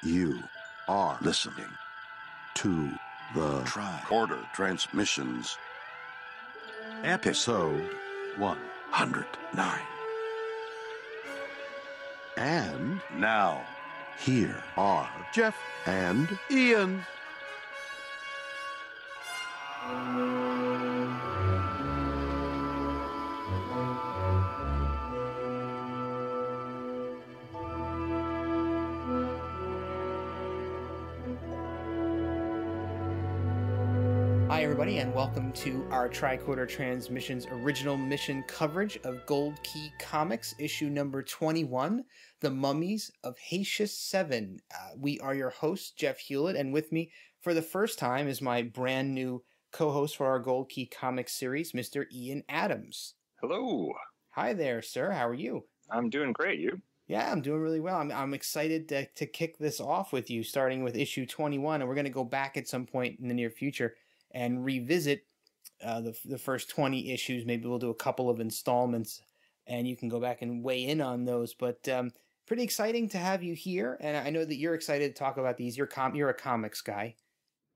You are listening to the Tricorder Transmissions, episode 109. And now, here are Jeff and Ian. Hi everybody, and welcome to our Tricorder Transmissions original mission coverage of Gold Key Comics, issue number 21, The Mummies of Heitius VII. We are your hosts, Jeff Hulit, and with me for the first time is my brand new co-host for our Gold Key Comics series, Mr. Ian Adams. Hello. Hi there, sir. How are you? I'm doing great. You? Yeah, I'm doing really well. I'm excited to kick this off with you, starting with issue 21, and we're going to go back at some point in the near future and revisit the first 20 issues. Maybe we'll do a couple of installments, and you can go back and weigh in on those. But pretty exciting to have you here, and I know that you're excited to talk about these. You're a comics guy.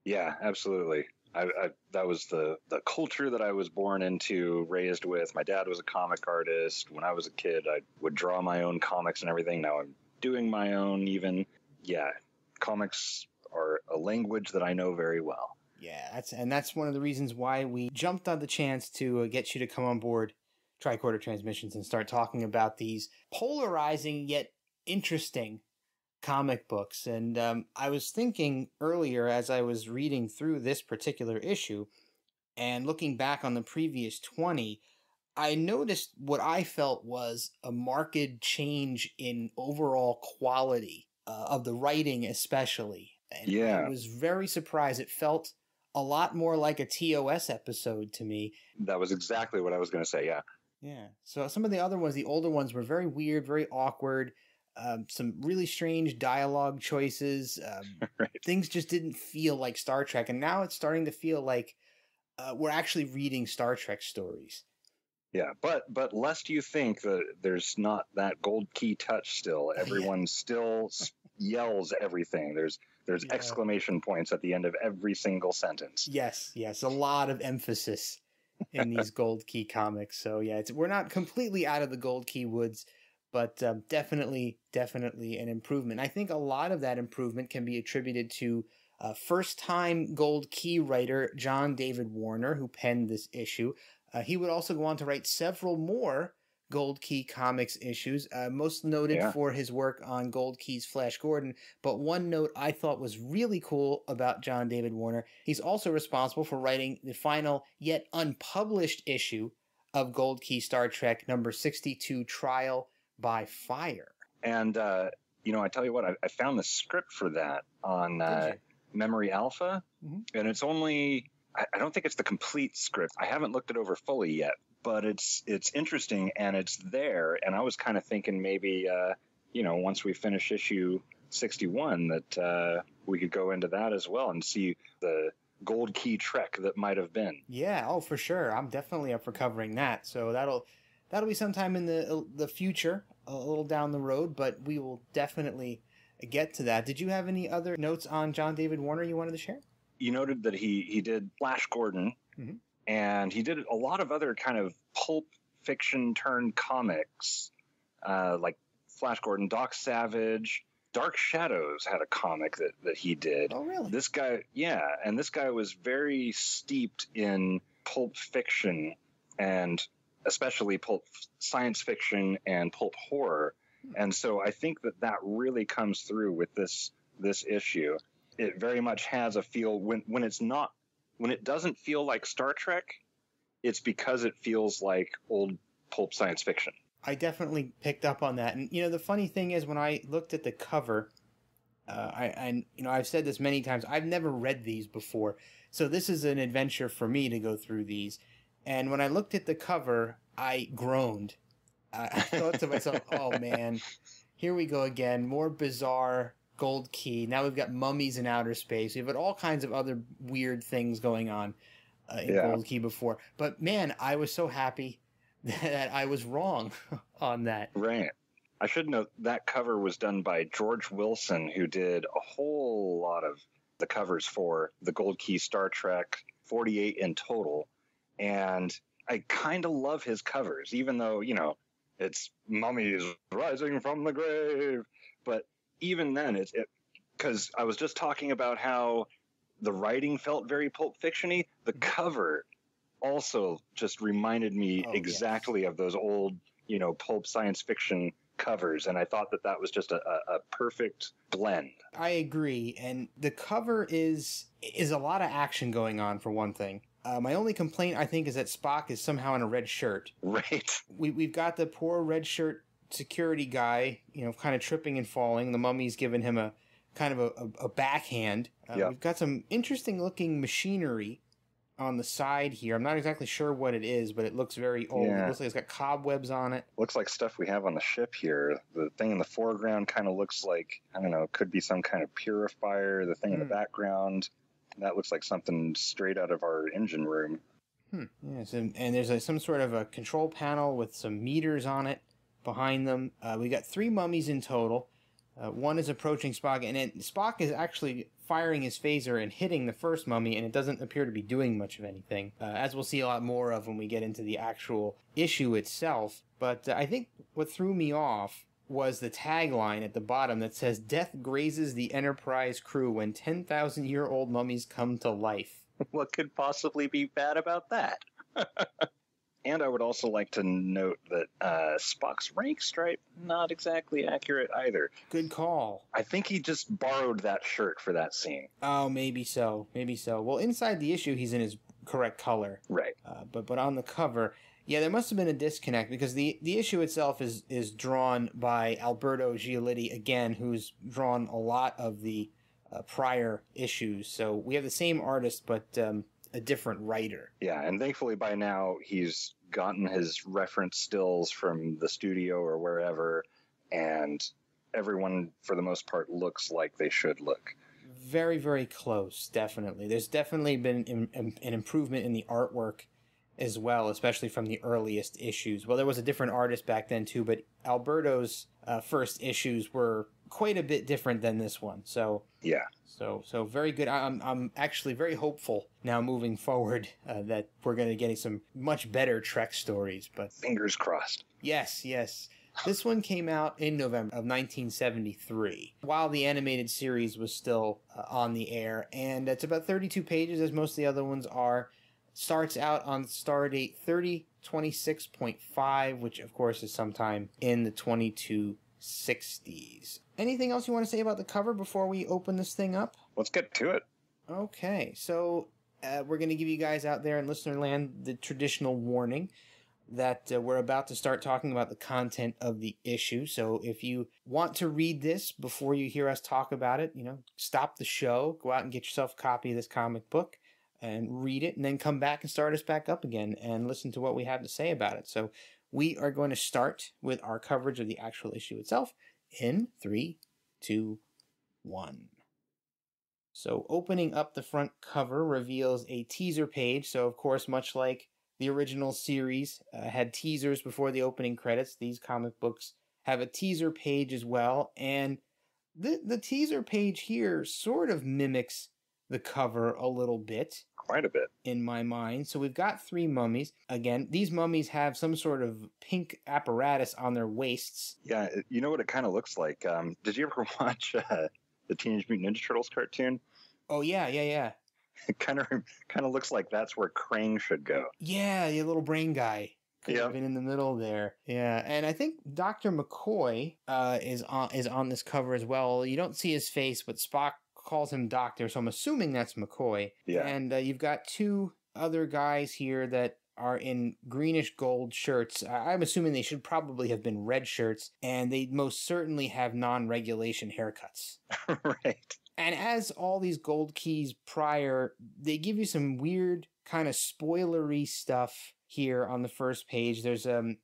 Yeah, absolutely. That was the culture that I was born into, raised with. My dad was a comic artist. When I was a kid, I would draw my own comics and everything. Now I'm doing my own even. Yeah, comics are a language that I know very well. Yeah, that's one of the reasons why we jumped on the chance to get you to come on board Tricorder Transmissions and start talking about these polarizing yet interesting comic books. And I was thinking earlier as I was reading through this particular issue and looking back on the previous 20, I noticed what I felt was a marked change in overall quality of the writing especially. And yeah. I was very surprised. It felt a lot more like a TOS episode to me. That was exactly what I was going to say, yeah. Yeah. So some of the other ones, the older ones, were very weird, very awkward, some really strange dialogue choices. Right. Things just didn't feel like Star Trek. And now it's starting to feel like we're actually reading Star Trek stories. Yeah, but lest you think that there's not that gold key touch still. Everyone still yells everything. There's exclamation points at the end of every single sentence. Yes, a lot of emphasis in these gold key comics. So yeah, we're not completely out of the gold key woods, but definitely an improvement. I think a lot of that improvement can be attributed to first-time gold key writer John David Warner, who penned this issue. He would also go on to write several more Gold Key Comics issues, most noted for his work on Gold Key's Flash Gordon. But one note I thought was really cool about John David Warner, he's also responsible for writing the final yet unpublished issue of Gold Key Star Trek number 62, Trial by Fire. And, I tell you what, I found the script for that on Memory Alpha, and it's only... I don't think it's the complete script. I haven't looked it over fully yet, but it's interesting and it's there. And I was kind of thinking maybe, once we finish issue 61, that we could go into that as well and see the gold key trek that might have been. Yeah, oh, for sure. I'm definitely up for covering that. So that'll be sometime in the future, a little down the road, but we will definitely get to that. Did you have any other notes on John David Warner you wanted to share? You noted that he did Flash Gordon, and he did a lot of other kind of pulp fiction turned comics, like Flash Gordon, Doc Savage, Dark Shadows had a comic that he did. Oh, really? This guy was very steeped in pulp fiction, and especially pulp science fiction and pulp horror. And so I think that really comes through with this issue. It very much has a feel when it doesn't feel like Star Trek, it's because it feels like old pulp science fiction. I definitely picked up on that. And, the funny thing is when I looked at the cover, I've said this many times, I've never read these before. So this is an adventure for me to go through these. And when I looked at the cover, I groaned. I thought to myself, oh man, here we go again. More bizarre Gold Key. Now we've got mummies in outer space. We've got all kinds of other weird things going on in Gold Key before. But man, I was so happy that I was wrong on that. Right. I should note that cover was done by George Wilson, who did a whole lot of the covers for the Gold Key Star Trek, 48 in total. And I kind of love his covers, even though, it's mummies rising from the grave. But even then, because I was just talking about how the writing felt very Pulp Fiction-y. The cover also just reminded me exactly of those old, pulp science fiction covers, and I thought that was just a perfect blend. I agree, and the cover is a lot of action going on, for one thing. My only complaint, I think, is that Spock is somehow in a red shirt. Right. We've got the poor red shirt security guy, kind of tripping and falling. The mummy's giving him a kind of a backhand. We've got some interesting looking machinery on the side here. I'm not exactly sure what it is, but it looks very old. Yeah. It looks like it's got cobwebs on it. Looks like stuff we have on the ship here. The thing in the foreground kind of looks like, I don't know, could be some kind of purifier. The thing in the background, that looks like something straight out of our engine room. Yes, and there's some sort of a control panel with some meters on it behind them. We got 3 mummies in total. One is approaching Spock, and Spock is actually firing his phaser and hitting the first mummy, and it doesn't appear to be doing much of anything, as we'll see a lot more of when we get into the actual issue itself. But I think what threw me off was the tagline at the bottom that says, "Death grazes the Enterprise crew when 10,000-year-old mummies come to life." What could possibly be bad about that? And I would also like to note that Spock's rank stripe, not exactly accurate either. Good call. I think he just borrowed that shirt for that scene. Oh, maybe so. Maybe so. Well, inside the issue, he's in his correct color. Right. But on the cover, yeah, there must have been a disconnect, because the issue itself is drawn by Alberto Giolitti, again, who's drawn a lot of the prior issues. So we have the same artist, but a different writer. Yeah, and thankfully by now he's gotten his reference stills from the studio or wherever, and everyone, for the most part, looks like they should look. Very, very close, definitely. There's definitely been an improvement in the artwork as well, especially from the earliest issues. Well, there was a different artist back then too, but Alberto's first issues were quite a bit different than this one. So yeah. So very good. I'm actually very hopeful now moving forward that we're going to get some much better Trek stories. But fingers crossed. Yes. This one came out in November of 1973, while the animated series was still on the air, and it's about 32 pages, as most of the other ones are. Starts out on stardate 3026.5, which of course is sometime in the 2260s. Anything else you want to say about the cover before we open this thing up? Let's get to it. Okay, so we're going to give you guys out there in listener land the traditional warning that we're about to start talking about the content of the issue. So if you want to read this before you hear us talk about it, stop the show, go out and get yourself a copy of this comic book and read it, and then come back and start us back up again and listen to what we have to say about it. So we are going to start with our coverage of the actual issue itself in 3, 2, 1. So opening up the front cover reveals a teaser page. So of course, much like the original series had teasers before the opening credits, these comic books have a teaser page as well. And the teaser page here sort of mimics the cover a little bit. Quite a bit. In my mind. So we've got 3 mummies. Again, these mummies have some sort of pink apparatus on their waists. Yeah, you know what it kind of looks like? Did you ever watch the Teenage Mutant Ninja Turtles cartoon? Oh, yeah. It kind of looks like that's where Krang should go. Yeah, the little brain guy. Could have been in the middle there. Yeah, and I think Dr. McCoy is on this cover as well. You don't see his face, but Spock calls him Doctor, so I'm assuming that's McCoy. Yeah. And you've got 2 other guys here that are in greenish gold shirts. I'm assuming they should probably have been red shirts, and they most certainly have non-regulation haircuts. Right. And as all these gold keys prior, they give you some weird kind of spoilery stuff here on the first page. There's a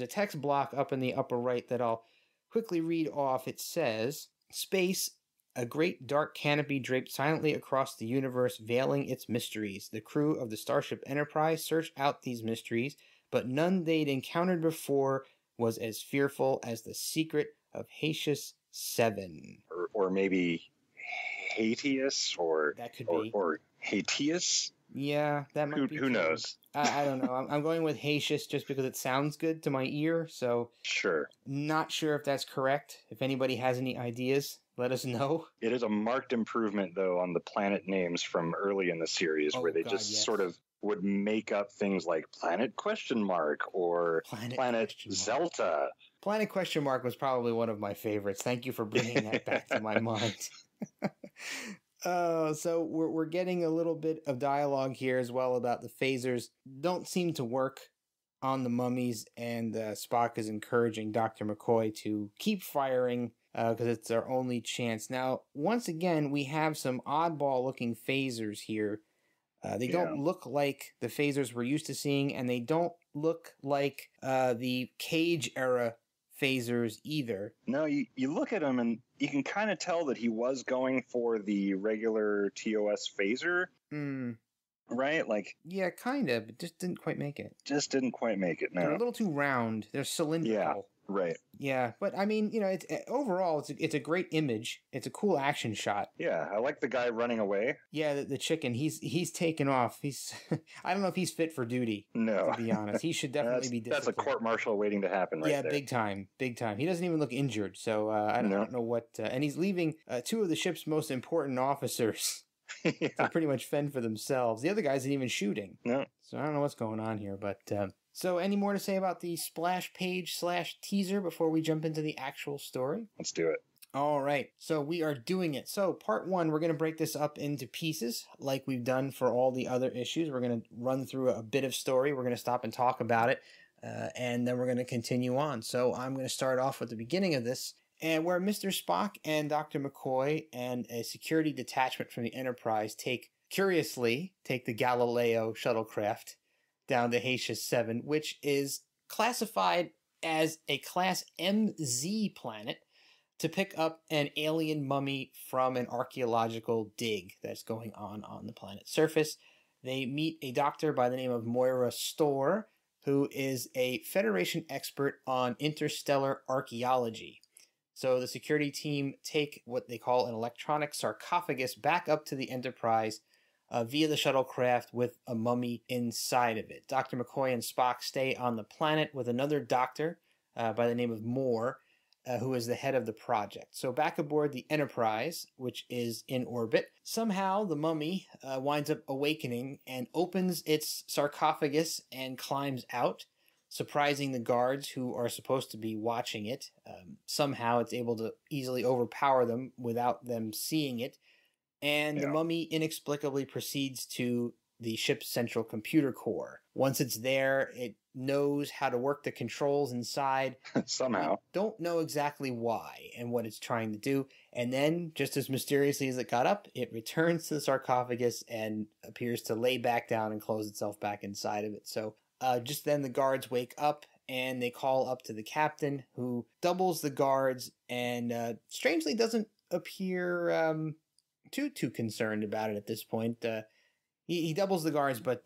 text block up in the upper right that I'll quickly read off. It says, "Space, a great dark canopy draped silently across the universe, veiling its mysteries. The crew of the Starship Enterprise search out these mysteries, but none they'd encountered before was as fearful as the secret of Heitius VII. Or maybe Heitius That could be. Or Heitius? Yeah, that might be. Who knows? I don't know. I'm going with Heitius just because it sounds good to my ear, so... Sure. Not sure if that's correct. If anybody has any ideas, let us know. It is a marked improvement, though, on the planet names from early in the series, where they sort of would make up things like Planet Question Mark or Planet Zelta. Planet Question Mark was probably one of my favorites. Thank you for bringing that back to my mind. So we're getting a little bit of dialogue here as well about the phasers. Don't seem to work on the mummies, and Spock is encouraging Dr. McCoy to keep firing because it's our only chance. Now, once again, we have some oddball-looking phasers here. They don't look like the phasers we're used to seeing, and they don't look like the Cage-era phasers either. No, you look at him, and you can kind of tell that he was going for the regular TOS phaser. Right? Like, yeah, kind of, but just didn't quite make it. Just didn't quite make it, no. They're a little too round. They're cylindrical. Yeah, right. Yeah, but I mean, you know, overall, it's a great image. It's a cool action shot. Yeah, I like the guy running away. Yeah, the chicken, he's taken off. He's I don't know if he's fit for duty. No. To be honest. He should definitely be disciplined. That's a court-martial waiting to happen right there. Yeah, big time. Big time. He doesn't even look injured, so I don't know what... and he's leaving two of the ship's most important officers to pretty much fend for themselves. The other guys ain't even shooting. No. So I don't know what's going on here, but... So any more to say about the splash page / teaser before we jump into the actual story? Let's do it. All right, so we are doing it. So part 1, we're going to break this up into pieces like we've done for all the other issues. We're going to run through a bit of story. We're going to stop and talk about it, and then we're going to continue on. So I'm going to start off with the beginning of this, and where Mr. Spock and Dr. McCoy and a security detachment from the Enterprise curiously take the Galileo shuttlecraft down to Heitius VII, which is classified as a Class MZ planet, to pick up an alien mummy from an archaeological dig that's going on the planet's surface. They meet a doctor by the name of Moira Storr, who is a Federation expert on interstellar archaeology. So the security team take what they call an electronic sarcophagus back up to the Enterprise via the shuttlecraft with a mummy inside of it. Dr. McCoy and Spock stay on the planet with another doctor by the name of Moore, who is the head of the project. So back aboard the Enterprise, which is in orbit, somehow the mummy winds up awakening and opens its sarcophagus and climbs out, surprising the guards who are supposed to be watching it. Somehow it's able to easily overpower them without them seeing it. And the mummy inexplicably proceeds to the ship's central computer core. Once it's there, it knows how to work the controls inside. Somehow. Don't know exactly why and what it's trying to do. And then, just as mysteriously as it got up, it returns to the sarcophagus and appears to lay back down and close itself back inside of it. So just then the guards wake up and they call up to the captain, who doubles the guards and strangely doesn't appear... too concerned about it at this point. He doubles the guards, but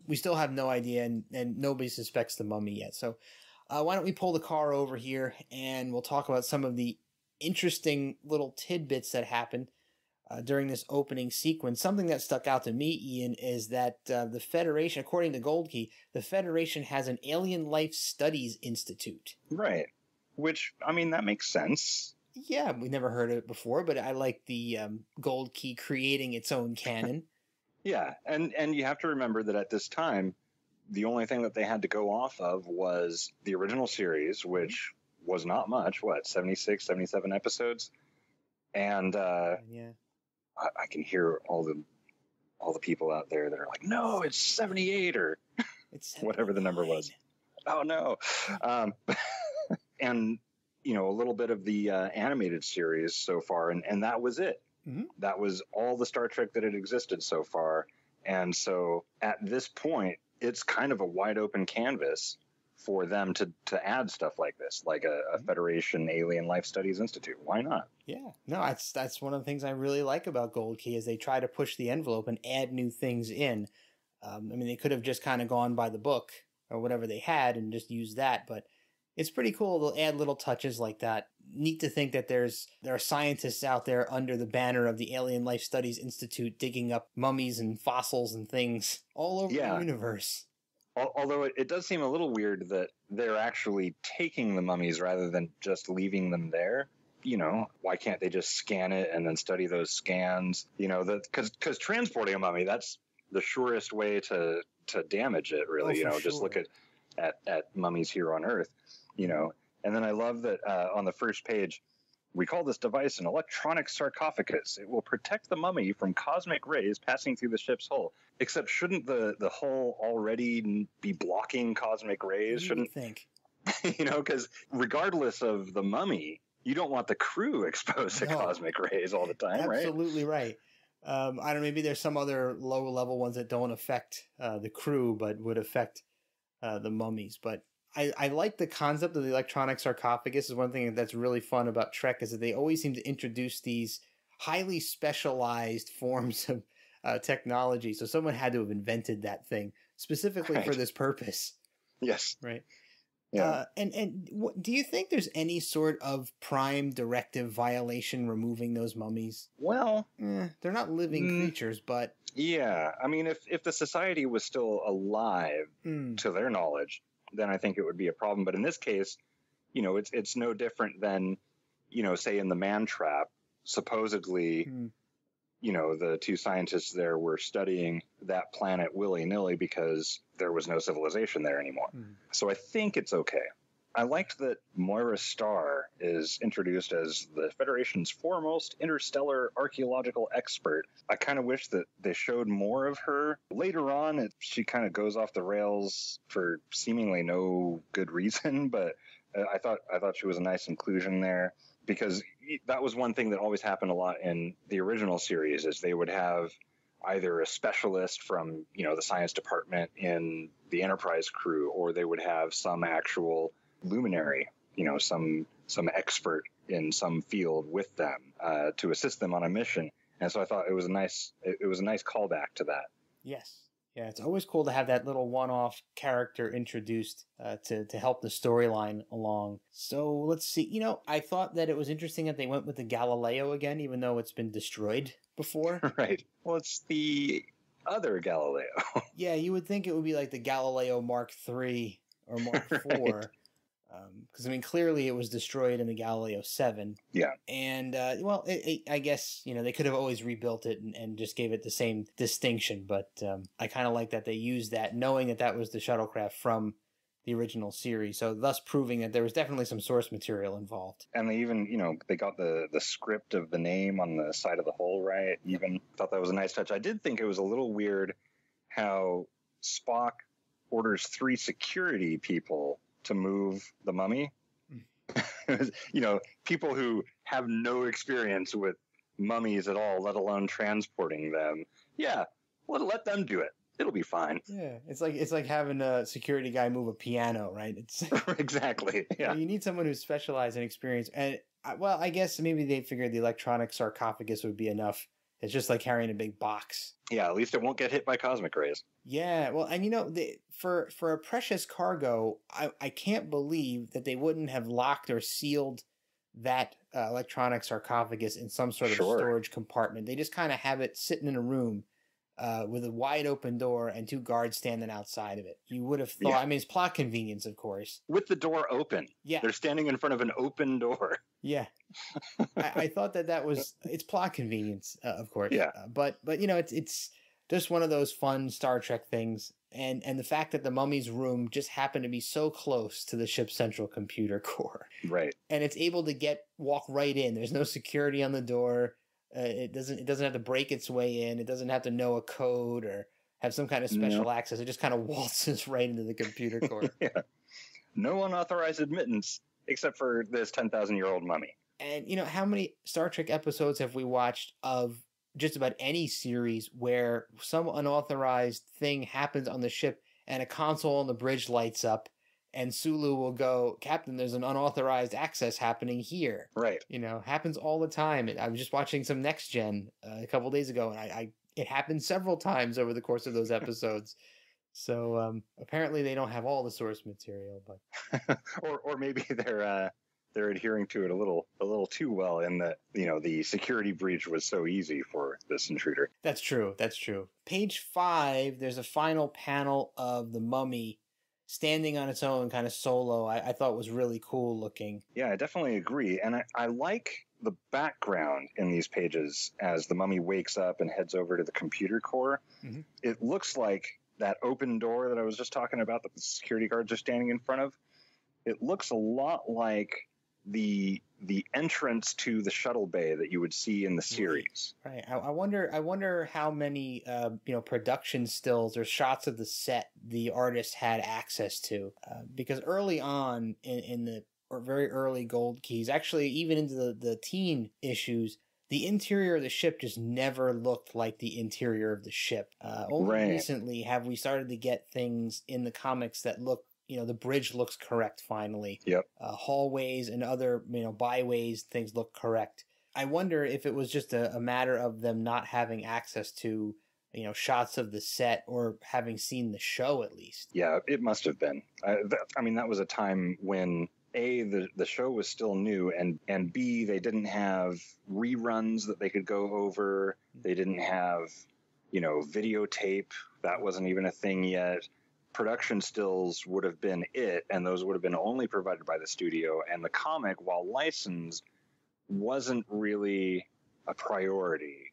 we still have no idea, and nobody suspects the mummy yet. So why don't we pull the car over here, and we'll talk about some of the interesting little tidbits that happened during this opening sequence. Something that stuck out to me, Ian, is that the Federation, according to Gold Key, the Federation has an Alien Life Studies Institute. Right. Which, I mean, that makes sense. Yeah, we never heard of it before, but I like the Gold Key creating its own canon. Yeah, and you have to remember that at this time, the only thing that they had to go off of was the original series, which was not much, 76, 77 episodes? And yeah, I can hear all the people out there that are like, no, it's 78 or it's whatever the number was. Oh, no. And... you know, a little bit of the animated series so far, and that was it. Mm-hmm. That was all the Star Trek that had existed so far. And so at this point, it's kind of a wide open canvas for them to add stuff like this, like a Federation Alien Life Studies Institute. Why not? Yeah, no, that's one of the things I really like about Gold Key is they try to push the envelope and add new things in. I mean, they could have just kind of gone by the book or whatever they had and just used that, but It's pretty cool. They'll add little touches like that. Neat to think that there are scientists out there under the banner of the Alien Life Studies Institute digging up mummies and fossils and things all over the universe. Although it does seem a little weird that they're actually taking the mummies rather than just leaving them there. You know, why can't they just scan it and then study those scans? You know, because transporting a mummy, that's the surest way to damage it, really. You know, just look at mummies here on Earth, you know. And then I love that on the first page, we call this device an electronic sarcophagus. It will protect the mummy from cosmic rays passing through the ship's hull. Except shouldn't the hull already be blocking cosmic rays? You would think. You know, because regardless of the mummy, you don't want the crew exposed to cosmic rays all the time, right? Absolutely right. I don't know, maybe there's some other lower level ones that don't affect the crew, but would affect the mummies. But I like the concept of the electronic sarcophagus. Is one thing that's really fun about Trek is that they always seem to introduce these highly specialized forms of technology. So someone had to have invented that thing specifically for this purpose. Yes. Right. Yeah. Do you think there's any sort of Prime Directive violation removing those mummies? Well, they're not living creatures, but yeah. I mean, if the society was still alive to their knowledge, then I think it would be a problem. But in this case, you know, it's no different than, you know, say in the Man Trap, supposedly, you know, the two scientists there were studying that planet willy-nilly because there was no civilization there anymore. So I think it's okay. I liked that Moira Starr is introduced as the Federation's foremost interstellar archaeological expert. I kind of wish that they showed more of her. Later on, she kind of goes off the rails for seemingly no good reason, but I thought she was a nice inclusion there, because that was one thing that always happened a lot in the original series, is they would have either a specialist from, you know, the science department in the Enterprise crew, or they would have some actual luminary, you know, some expert in some field with them to assist them on a mission. And so I thought it was a nice callback to that. Yes. Yeah, it's always cool to have that little one-off character introduced to help the storyline along. So let's see. You know, I thought that it was interesting that they went with the Galileo again, even though it's been destroyed before. Right. Well, it's the other Galileo. Yeah, you would think it would be like the Galileo Mark III or Mark IV. Right. Because, I mean, clearly it was destroyed in the Galileo 7. Yeah. And, well, I guess, you know, they could have always rebuilt it and just gave it the same distinction. But I kind of like that they used that, knowing that that was the shuttlecraft from the original series. So thus proving that there was definitely some source material involved. And they even, you know, they got the script of the name on the side of the hull, right? Even thought that was a nice touch. I did think it was a little weird how Spock orders 3 security people to move the mummy. You know, people who have no experience with mummies at all, let alone transporting them. Yeah, well, let them do it. It'll be fine. Yeah, it's like having a security guy move a piano, right? It's exactly. Yeah, you need someone who's specialized in experience. And well, I guess maybe they figured the electronic sarcophagus would be enough. It's just like carrying a big box. Yeah, at least it won't get hit by cosmic rays. Yeah, well, and you know, for a precious cargo, I can't believe that they wouldn't have locked or sealed that electronic sarcophagus in some sort of storage compartment. They just kind of have it sitting in a room with a wide open door and 2 guards standing outside of it. You would have thought, I mean, it's plot convenience, of course. With the door open. Yeah. They're standing in front of an open door. Yeah. I thought that was, it's plot convenience, of course. Yeah. But you know, it's just one of those fun Star Trek things. And the fact that the mummy's room just happened to be so close to the ship's central computer core. Right. And it's able to walk right in. There's no security on the door. It doesn't have to break its way in. It doesn't have to know a code or have some kind of special access. It just kind of waltzes right into the computer core. Yeah. No unauthorized admittance except for this 10,000-year-old mummy. And, you know, how many Star Trek episodes have we watched of just about any series where some unauthorized thing happens on the ship and a console on the bridge lights up and Sulu will go, Captain, there's an unauthorized access happening here. Right. You know, happens all the time. I was just watching some Next Gen a couple days ago, and it happened several times over the course of those episodes. So apparently they don't have all the source material, but or maybe they're adhering to it a little too well, in that the security breach was so easy for this intruder. That's true. That's true. Page 5, there's a final panel of the mummy standing on its own, kind of solo. I thought was really cool looking. Yeah, I definitely agree, and I like the background in these pages as the mummy wakes up and heads over to the computer core. Mm-hmm. It looks like that open door that I was just talking about that the security guards are standing in front of. It looks a lot like the entrance to the shuttle bay that you would see in the series. Right. I wonder how many production stills or shots of the set the artist had access to, because early on in the very early Gold Keys, actually even into the teen issues, the interior of the ship just never looked like the interior of the ship. Only recently have we started to get things in the comics that look, the bridge looks correct finally. Yep. Hallways and other, byways, things look correct. I wonder if it was just a matter of them not having access to, shots of the set or having seen the show at least. Yeah, it must have been. That was a time when A, the show was still new, and B, they didn't have reruns that they could go over. They didn't have, videotape. That wasn't even a thing yet. Production stills would have been it, and those would have been only provided by the studio. And the comic, while licensed, wasn't really a priority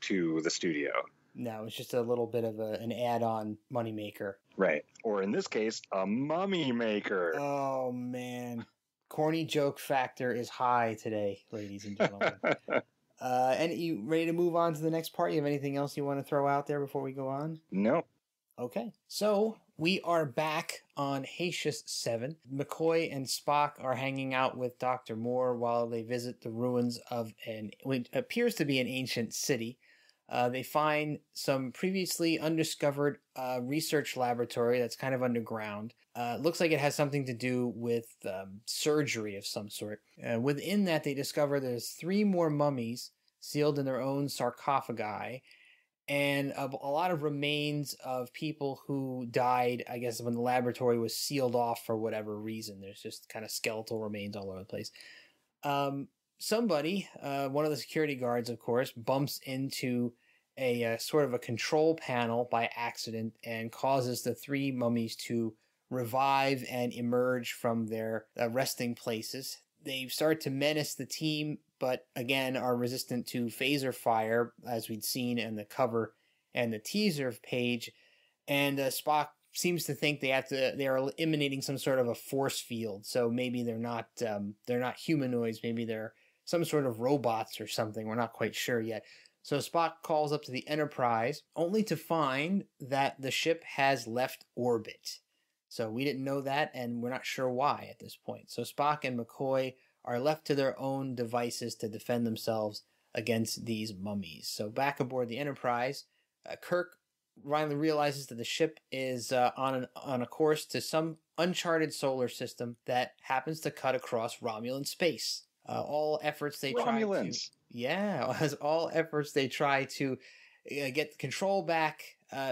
to the studio. No, it's just a little bit of an add-on moneymaker. Right. Or in this case, a mummy maker. Oh, man. Corny joke factor is high today, ladies and gentlemen. And you ready to move on to the next part? You have anything else you want to throw out there before we go on? No. Okay. So we are back on Heitius VII. McCoy and Spock are hanging out with Dr. Moore while they visit the ruins of what appears to be an ancient city. They find some previously undiscovered research laboratory that's kind of underground. Looks like it has something to do with surgery of some sort. Within that, they discover there's 3 more mummies sealed in their own sarcophagi, and a lot of remains of people who died, I guess, when the laboratory was sealed off for whatever reason. There's just kind of skeletal remains all over the place. Somebody, one of the security guards, of course, bumps into a sort of a control panel by accident and causes the 3 mummies to revive and emerge from their resting places. They start to menace the team, but again are resistant to phaser fire, as we'd seen in the cover and the teaser page. And Spock seems to think they are emanating some sort of a force field. So maybe they're not humanoids. Maybe they're some sort of robots or something. We're not quite sure yet. So Spock calls up to the Enterprise, only to find that the ship has left orbit. So we didn't know that, and we're not sure why at this point. So Spock and McCoy are left to their own devices to defend themselves against these mummies. So back aboard the Enterprise, Kirk finally realizes that the ship is on a course to some uncharted solar system that happens to cut across Romulan space. All efforts they try to get control back,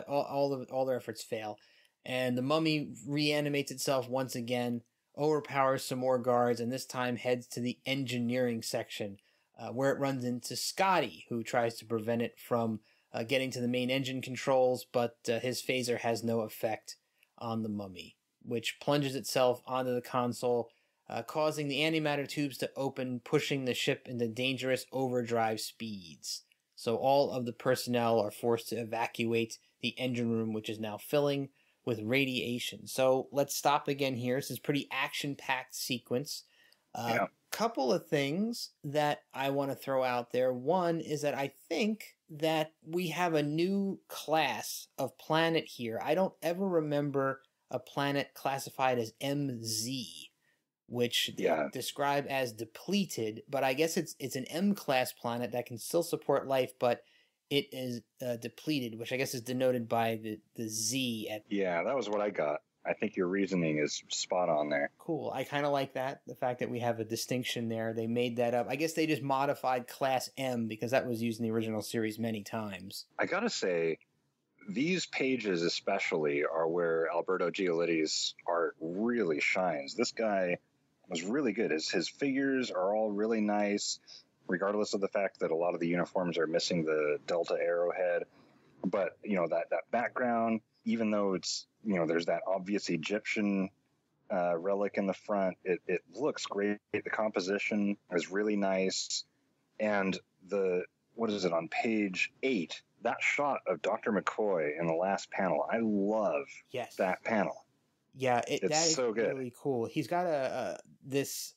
all their efforts fail. And the mummy reanimates itself once again, overpowers some more guards, and this time heads to the engineering section, where it runs into Scotty, who tries to prevent it from getting to the main engine controls, but his phaser has no effect on the mummy, which plunges itself onto the console, causing the antimatter tubes to open, pushing the ship into dangerous overdrive speeds. So all of the personnel are forced to evacuate the engine room, which is now filling with radiation. So let's stop again here. This is a pretty action-packed sequence. Couple of things that I want to throw out there. One is that I think that we have a new class of planet here. I don't ever remember a planet classified as MZ, which they describe as depleted, but I guess it's an M-class planet that can still support life, but it is depleted, which I guess is denoted by the Z. Yeah, that was what I got. I think your reasoning is spot on there. Cool. I kind of like that, the fact that we have a distinction there. They made that up. I guess they just modified Class M because that was used in the original series many times. I gotta say, these pages especially are where Alberto Giolitti's art really shines. This guy was really good. His figures are all really nice, regardless of the fact that a lot of the uniforms are missing the Delta arrowhead. But, that background, even though it's, there's that obvious Egyptian relic in the front, it looks great. The composition is really nice. And what is it, on page 8, that shot of Dr. McCoy in the last panel, I love that panel. Yeah, it's that is so good. Really cool. He's got this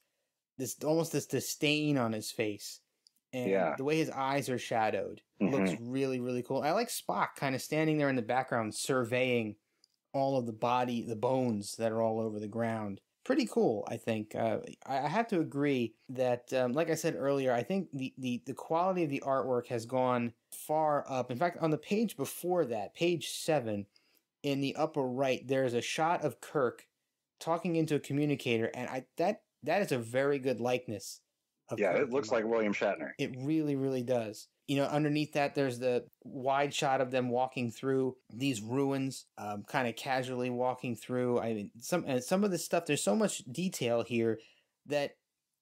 almost this disdain on his face. And the way his eyes are shadowed looks really, really cool. I like Spock kind of standing there in the background surveying all of the bones that are all over the ground. Pretty cool, I think. I have to agree that, like I said earlier, I think the quality of the artwork has gone far up. In fact, on the page before that, page 7, in the upper right, there's a shot of Kirk talking into a communicator, and that is a very good likeness. It looks like William Shatner. It really, really does. Underneath that, there's the wide shot of them walking through these ruins, kind of casually walking through. I mean, some of the stuff, there's so much detail here that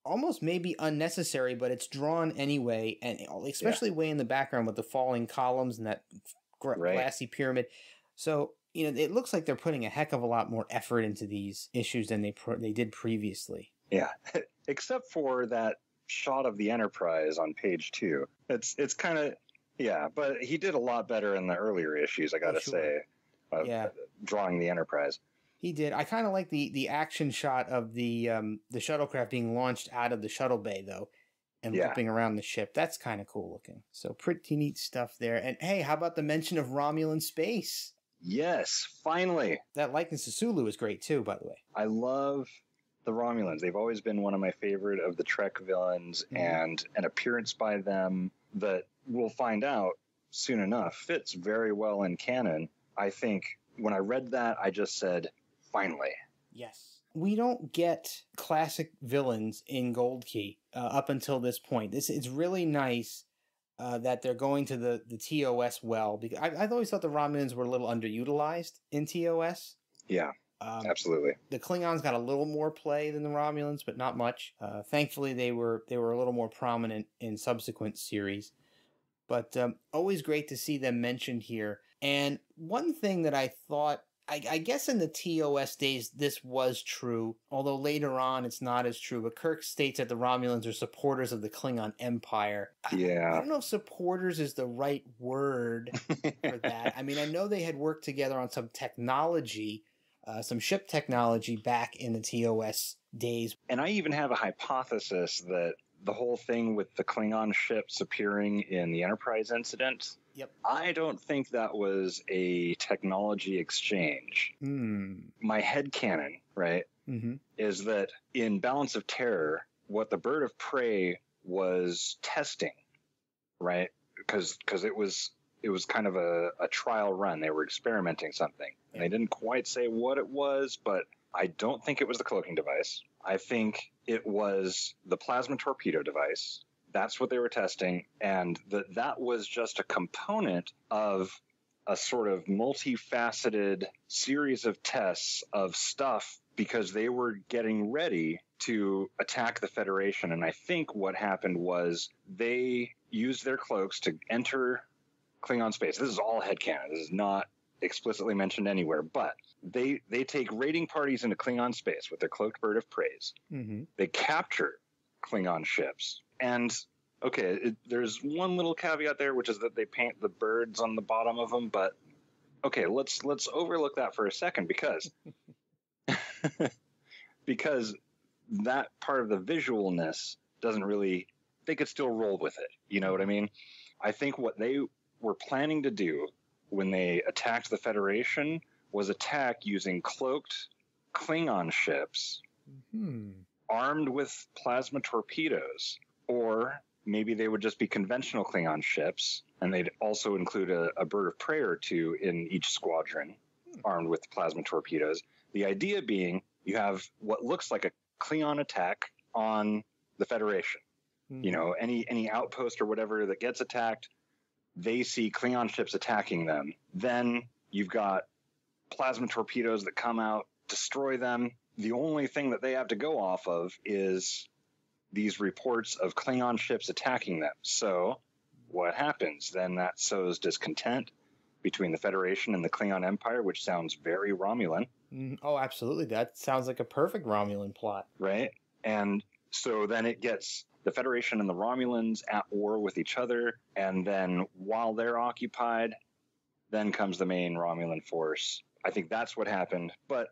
almost may be unnecessary, but it's drawn anyway, and especially way in the background with the falling columns and that glassy pyramid. So, it looks like they're putting a heck of a lot more effort into these issues than they did previously. Yeah, except for that shot of the Enterprise on page 2. It's kind of, but he did a lot better in the earlier issues, I gotta say, drawing the Enterprise. He did. I kind of like the action shot of the shuttlecraft being launched out of the shuttle bay, though, and looping around the ship. That's kind of cool looking. So pretty neat stuff there. And hey, how about the mention of Romulan space? Yes, finally. That likeness to Sulu is great too, by the way. I love the Romulans. They've always been one of my favorite of the Trek villains, and an appearance by them that we'll find out soon enough fits very well in canon. I think when I read that, I just said, finally. Yes. We don't get classic villains in Gold Key up until this point. It's really nice that they're going to the TOS well, because I've always thought the Romulans were a little underutilized in TOS. Yeah. Absolutely. The Klingons got a little more play than the Romulans, but not much. Thankfully, they were a little more prominent in subsequent series. But always great to see them mentioned here. And one thing that I thought, I guess in the TOS days, this was true, although later on it's not as true. But Kirk states that the Romulans are supporters of the Klingon Empire. Yeah. I don't know if supporters is the right word for that. I mean, I know they had worked together on some technology, some ship technology back in the TOS days. And I even have a hypothesis that the whole thing with the Klingon ships appearing in the Enterprise incident, I don't think that was a technology exchange. My headcanon, right, is that in Balance of Terror, what the Bird of Prey was testing, right, because it was kind of a trial run. They were experimenting something. And they didn't quite say what it was, but I don't think it was the cloaking device. I think it was the plasma torpedo device. That's what they were testing. And that was just a component of a sort of multifaceted series of tests of stuff, because they were getting ready to attack the Federation. And I think what happened was they used their cloaks to enter Klingon space. This is all headcanon. This is not explicitly mentioned anywhere, but they take raiding parties into Klingon space with their cloaked bird of praise. They capture Klingon ships, and there's one little caveat there, which is that they paint the birds on the bottom of them. But okay, let's overlook that for a second, because because that part of the visualness doesn't really. They could still roll with it. You know what I mean? I think what they were planning to do when they attacked the Federation was attack using cloaked Klingon ships armed with plasma torpedoes, or maybe they would just be conventional Klingon ships, and they'd also include a bird of prey or two in each squadron armed with plasma torpedoes. The idea being you have what looks like a Klingon attack on the Federation. You know, any outpost or whatever that gets attacked, they see Klingon ships attacking them. Then you've got plasma torpedoes that come out, destroy them. The only thing that they have to go off of is these reports of Klingon ships attacking them. So what happens? Then that sows discontent between the Federation and the Klingon Empire, which sounds very Romulan. Oh, absolutely. That sounds like a perfect Romulan plot. Right? And so then it gets the Federation and the Romulans at war with each other, and then while they're occupied, then comes the main Romulan force. I think that's what happened. But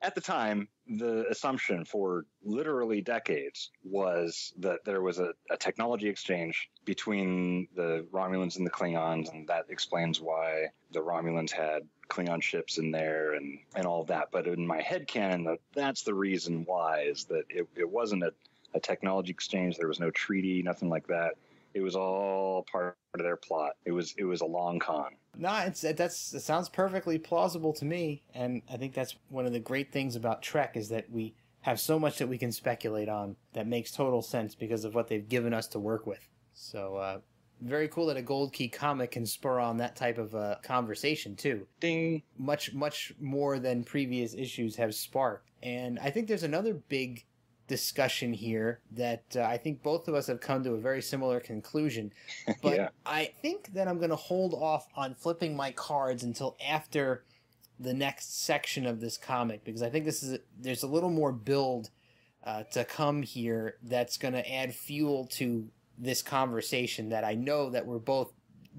at the time, the assumption for literally decades was that there was a technology exchange between the Romulans and the Klingons, and that explains why the Romulans had Klingon ships in there and all of that. But in my headcanon, that's the reason why, is that it wasn't a technology exchange. There was no treaty, nothing like that. It was all part of their plot. It was a long con. No, it sounds perfectly plausible to me, and I think that's one of the great things about Trek, is that we have so much that we can speculate on that makes total sense because of what they've given us to work with. So, very cool that a Gold Key comic can spur on that type of conversation too. Ding! Much more than previous issues have sparked. And I think there's another big discussion here that I think both of us have come to a very similar conclusion. But yeah. I think that I'm going to hold off on flipping my cards until after the next section of this comic, because I think there's a little more build to come here that's going to add fuel to this conversation that I know that we're both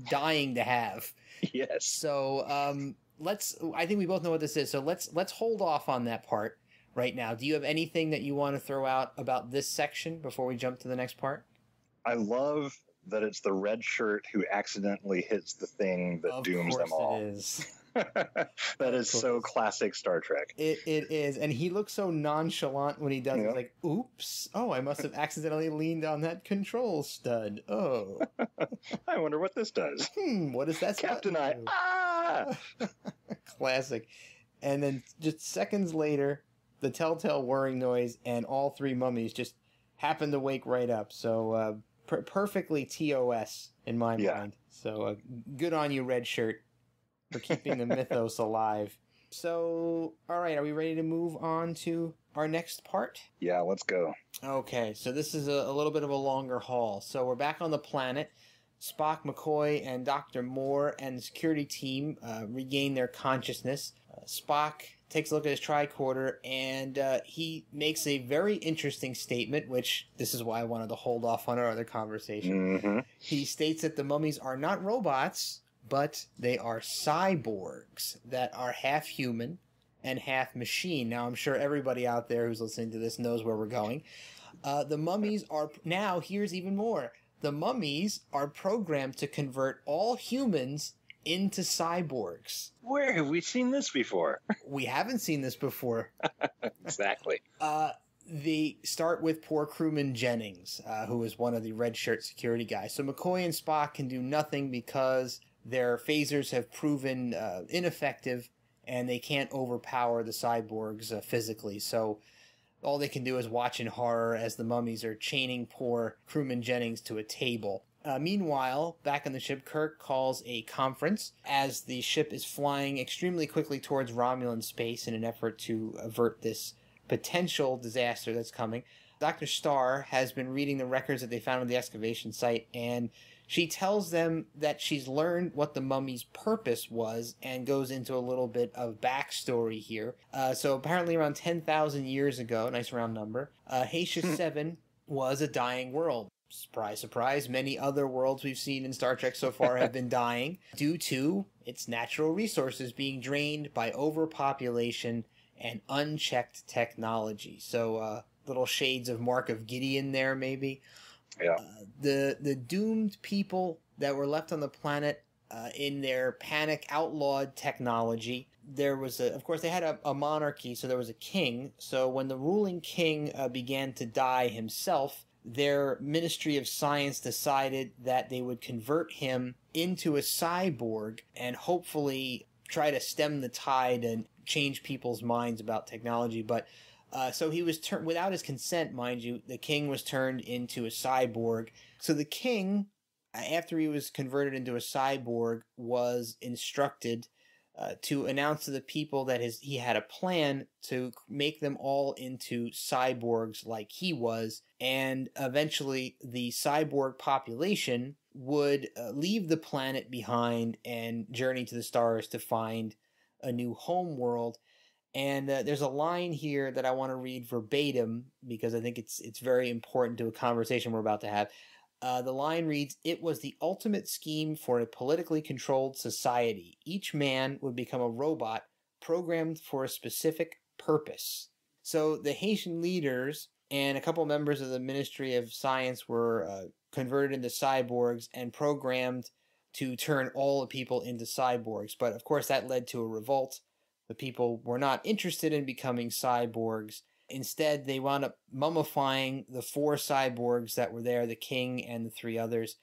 dying to have. Yes. So I think we both know what this is. So let's hold off on that part right now. Do you have anything that you want to throw out about this section before we jump to the next part? I love that it's the red shirt who accidentally hits the thing that dooms them all. Of course it is. That is so classic Star Trek. It is. And he looks so nonchalant when he does it. It's like, oops. Oh, I must have accidentally leaned on that control stud. Oh. I wonder what this does. What does that Captain I. do? Ah! Classic. And then just seconds later, the telltale whirring noise, and all three mummies just happen to wake right up. So perfectly TOS in my mind. So good on you, Red Shirt, for keeping the mythos alive. So, all right, are we ready to move on to our next part? Yeah, let's go. Okay, so this is a little bit of a longer haul. So we're back on the planet. Spock, McCoy, and Dr. Moore and the security team regain their consciousness. Spock takes a look at his tricorder, and he makes a very interesting statement, which this is why I wanted to hold off on our other conversation. Mm-hmm. He states that the mummies are not robots, but they are cyborgs that are half human and half machine. Now, I'm sure everybody out there who's listening to this knows where we're going. The mummies are... Now, here's even more. The mummies are programmed to convert all humans into cyborgs. Where have we seen this before? We haven't seen this before. Exactly. They start with poor crewman Jennings, who is one of the red shirt security guys. So McCoy and Spock can do nothing because their phasers have proven ineffective, and they can't overpower the cyborgs physically. So all they can do is watch in horror as the mummies are chaining poor crewman Jennings to a table. Meanwhile, back on the ship, Kirk calls a conference as the ship is flying extremely quickly towards Romulan space in an effort to avert this potential disaster that's coming. Dr. Starr has been reading the records that they found on the excavation site, and she tells them that she's learned what the mummy's purpose was and goes into a little bit of backstory here. So apparently around 10,000 years ago, nice round number, Heitius VII was a dying world. Surprise, surprise, many other worlds we've seen in Star Trek so far have been dying due to its natural resources being drained by overpopulation and unchecked technology. So little shades of Mark of Gideon there, maybe. Yeah. The doomed people that were left on the planet in their panic outlawed technology. There was of course, they had a monarchy, so there was a king. So when the ruling king began to die himself, their Ministry of Science decided that they would convert him into a cyborg and hopefully try to stem the tide and change people's minds about technology. But so he was without his consent, mind you, the king was turned into a cyborg. So the king after he was converted into a cyborg, was instructed to announce to the people that he had a plan to make them all into cyborgs like he was, and eventually the cyborg population would leave the planet behind and journey to the stars to find a new home world. And there's a line here that I want to read verbatim because I think it's very important to a conversation we're about to have. The line reads, "It was the ultimate scheme for a politically controlled society. Each man would become a robot programmed for a specific purpose." So the Haitian leaders and a couple members of the Ministry of Science were converted into cyborgs and programmed to turn all the people into cyborgs. But of course that led to a revolt. The people were not interested in becoming cyborgs. Instead, they wound up mummifying the 4 cyborgs that were there, the king and the 3 others,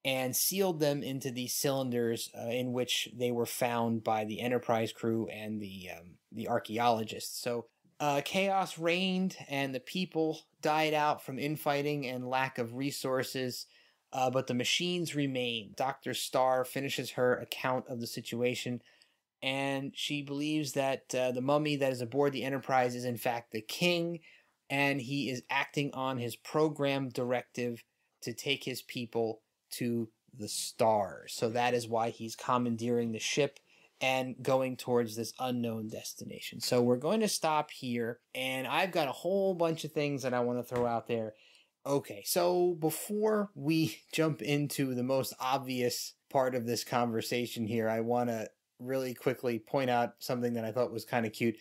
and sealed them into these cylinders in which they were found by the Enterprise crew and the archaeologists. So chaos reigned, and the people died out from infighting and lack of resources, but the machines remained. Dr. Starr finishes her account of the situation, and she believes that the mummy that is aboard the Enterprise is in fact the king, and he is acting on his program directive to take his people to the stars. So that is why he's commandeering the ship and going towards this unknown destination. So we're going to stop here, and I've got a whole bunch of things that I want to throw out there. Okay, so before we jump into the most obvious part of this conversation here, I want to really quickly point out something that I thought was kind of cute.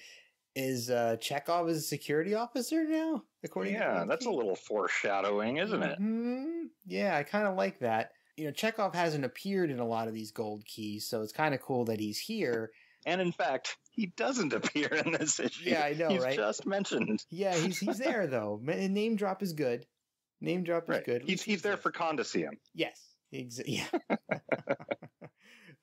Is Chekhov is a security officer now? According to that's a little foreshadowing, isn't it? Yeah, I kind of like that. You know, Chekhov hasn't appeared in a lot of these gold keys, so it's kind of cool that he's here. And in fact, he doesn't appear in this issue. Yeah, I know, he's right? He's just mentioned. Yeah, he's there though. Name drop is good. Name drop is good. He's there for Khan to see him. Yes. Yeah.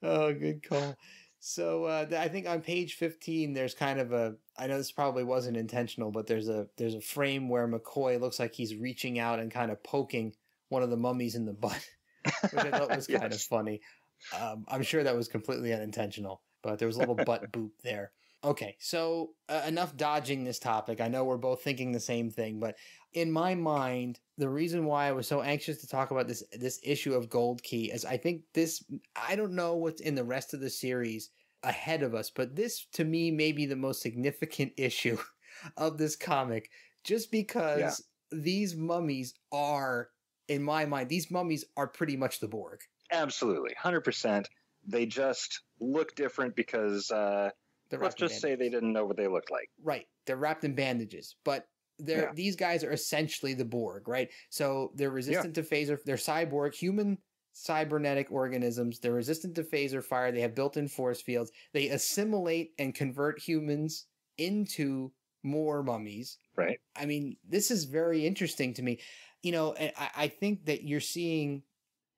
Oh, good call. So I think on page 15, there's kind of I know this probably wasn't intentional, but there's a frame where McCoy looks like he's reaching out and kind of poking one of the mummies in the butt, which I thought was kind of funny. I'm sure that was completely unintentional, but there was a little butt boop there. Okay, so enough dodging this topic. I know we're both thinking the same thing, but in my mind, the reason why I was so anxious to talk about this issue of Gold Key is I think I don't know what's in the rest of the series ahead of us, but this to me may be the most significant issue of this comic, just because these mummies are, in my mind, these mummies are pretty much the Borg. Absolutely, 100%. They just look different because let's just say they didn't know what they looked like. Right. They're wrapped in bandages, but these guys are essentially the Borg, right? So they're resistant to phaser. They're cyborg, human cybernetic organisms. They're resistant to phaser fire. They have built-in force fields. They assimilate and convert humans into more mummies. Right. I mean, this is very interesting to me. You know, and I think that you're seeing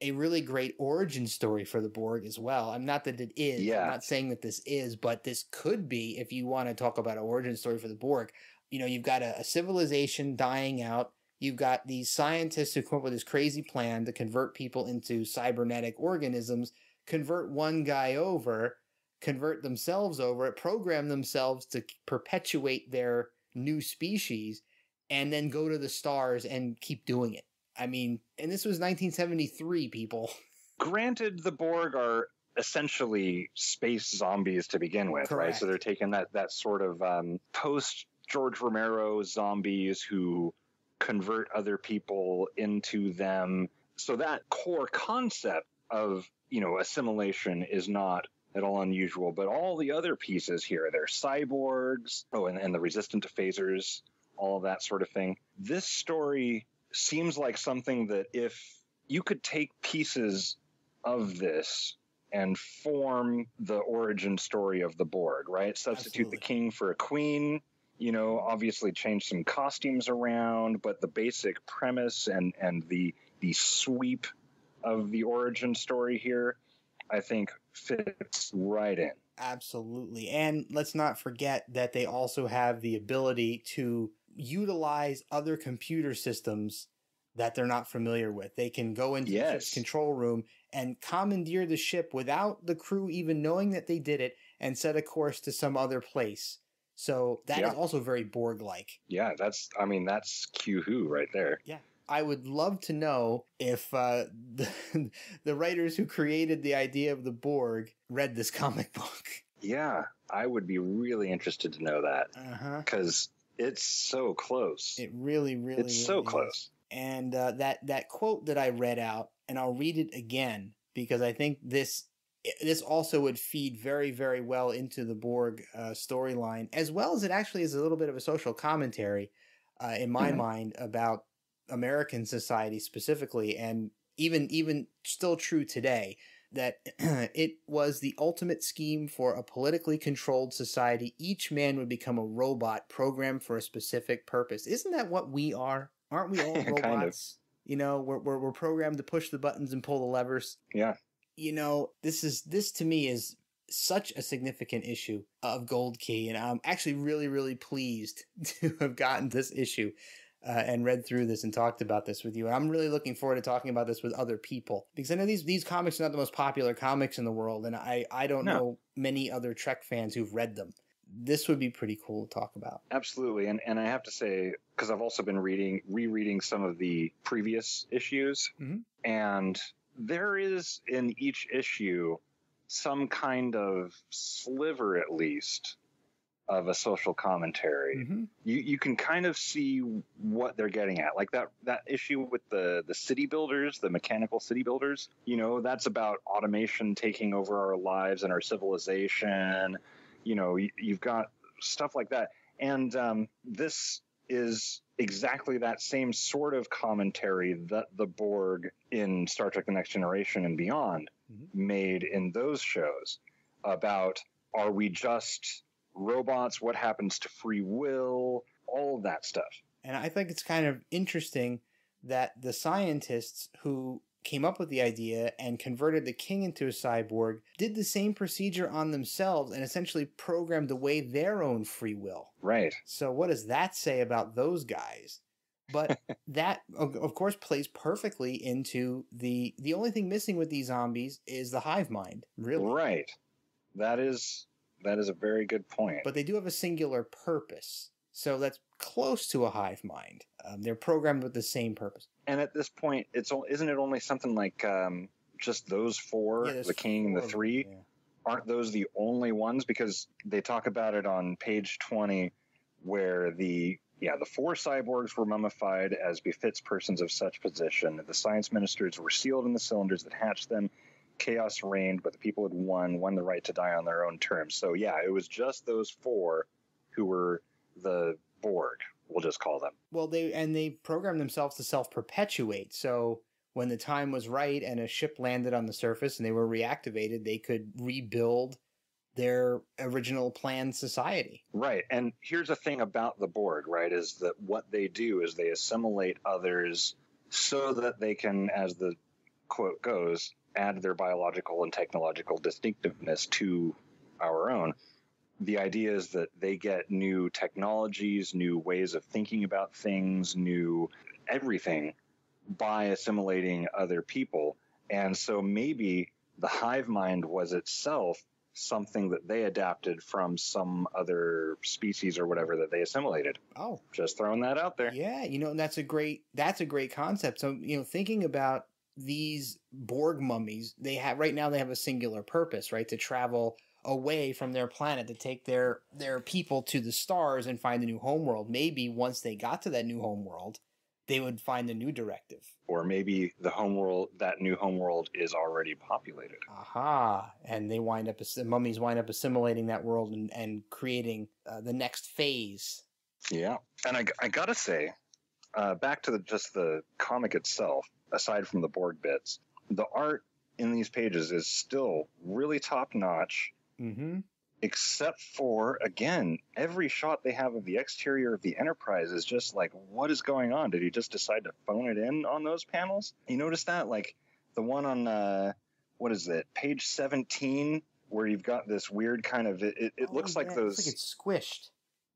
a really great origin story for the Borg as well. I'm not that it is. I'm not saying that this is, but this could be if you want to talk about an origin story for the Borg. You know, you've got a civilization dying out. You've got these scientists who come up with this crazy plan to convert people into cybernetic organisms, convert one guy over, convert themselves over, program themselves to perpetuate their new species, and then go to the stars and keep doing it. I mean, and this was 1973, people. Granted, the Borg are essentially space zombies to begin with, Correct. Right? So they're taking that sort of post-George Romero zombies who convert other people into them. So that core concept of, assimilation is not at all unusual. But all the other pieces here, they're cyborgs, and the resistant to phasers, all of that sort of thing. This story seems like something that if you could take pieces of this and form the origin story of the Borg, right? Substitute the king for a queen, obviously change some costumes around, but the basic premise and the sweep of the origin story here, I think fits right in. Absolutely. And let's not forget that they also have the ability to utilize other computer systems that they're not familiar with. They can go into the ship's control room and commandeer the ship without the crew even knowing that they did it and set a course to some other place. So that is also very Borg-like. Yeah, that's Q-Who right there. Yeah. I would love to know if the writers who created the idea of the Borg read this comic book. Yeah, I would be really interested to know that. Because it's so close. It really, really, it's so close. And that quote that I read out, and I'll read it again, because I think this also would feed very, very well into the Borg storyline, as well as it actually is a little bit of a social commentary in my mind about American society specifically, and even still true today, that it was the ultimate scheme for a politically controlled society. Each man would become a robot programmed for a specific purpose. Isn't that what we are? Aren't we all robots? Kind of. You know, we're programmed to push the buttons and pull the levers. Yeah. You know, this to me is such a significant issue of Gold Key, and I'm actually really, really pleased to have gotten this issue and read through this and talked about this with you. And I'm really looking forward to talking about this with other people, because I know these comics are not the most popular comics in the world, and I don't know many other Trek fans who've read them. This would be pretty cool to talk about. Absolutely. And I have to say, because I've also been rereading some of the previous issues, and there is in each issue some kind of sliver, at least, of a social commentary. You can kind of see what they're getting at. Like that issue with the city builders, the mechanical city builders, you know, that's about automation taking over our lives and our civilization. You know, you've got stuff like that. And this is exactly that same sort of commentary that the Borg in Star Trek The Next Generation and beyond made in those shows about, are we just robots? What happens to free will? All of that stuff. And I think it's kind of interesting that the scientists who came up with the idea and converted the king into a cyborg did the same procedure on themselves and essentially programmed away their own free will. Right. So what does that say about those guys? But that, of course, plays perfectly into the only thing missing with these zombies is the hive mind, really. Right. That is a very good point. But they do have a singular purpose. So that's close to a hive mind. They're programmed with the same purpose. And at this point, isn't it only something like just those four, the king and the three? Yeah. Aren't those the only ones? Because they talk about it on page 20, where the four cyborgs were mummified as befits persons of such position. The science ministers were sealed in the cylinders that hatched them. Chaos reigned, but the people had won the right to die on their own terms. So yeah, it was just those four who were the Borg, we'll just call them. Well, they programmed themselves to self-perpetuate. So when the time was right and a ship landed on the surface and they were reactivated, they could rebuild their original planned society. Right. And here's the thing about the Borg, right, is that what they do is they assimilate others so that they can, as the quote goes, add their biological and technological distinctiveness to our own. The idea is that they get new technologies, new ways of thinking about things, new everything by assimilating other people. And so maybe the hive mind was itself something that they adapted from some other species or whatever that they assimilated. Oh, just throwing that out there. Yeah, and that's a great concept. So, thinking about these Borg mummies, right now they have a singular purpose, right? To travel away from their planet, to take their people to the stars and find a new homeworld. Maybe once they got to that new homeworld, they would find a new directive. Or maybe that new homeworld is already populated. Aha. And the mummies wind up assimilating that world and creating the next phase. Yeah. And I gotta say, back to just the comic itself, aside from the Borg bits, the art in these pages is still really top-notch. Except for, again, every shot they have of the exterior of the Enterprise is just like, what is going on? Did he just decide to phone it in on those panels? You notice that? Like the one on, page 17, where you've got this weird kind of, it looks like those... It looks like it's squished.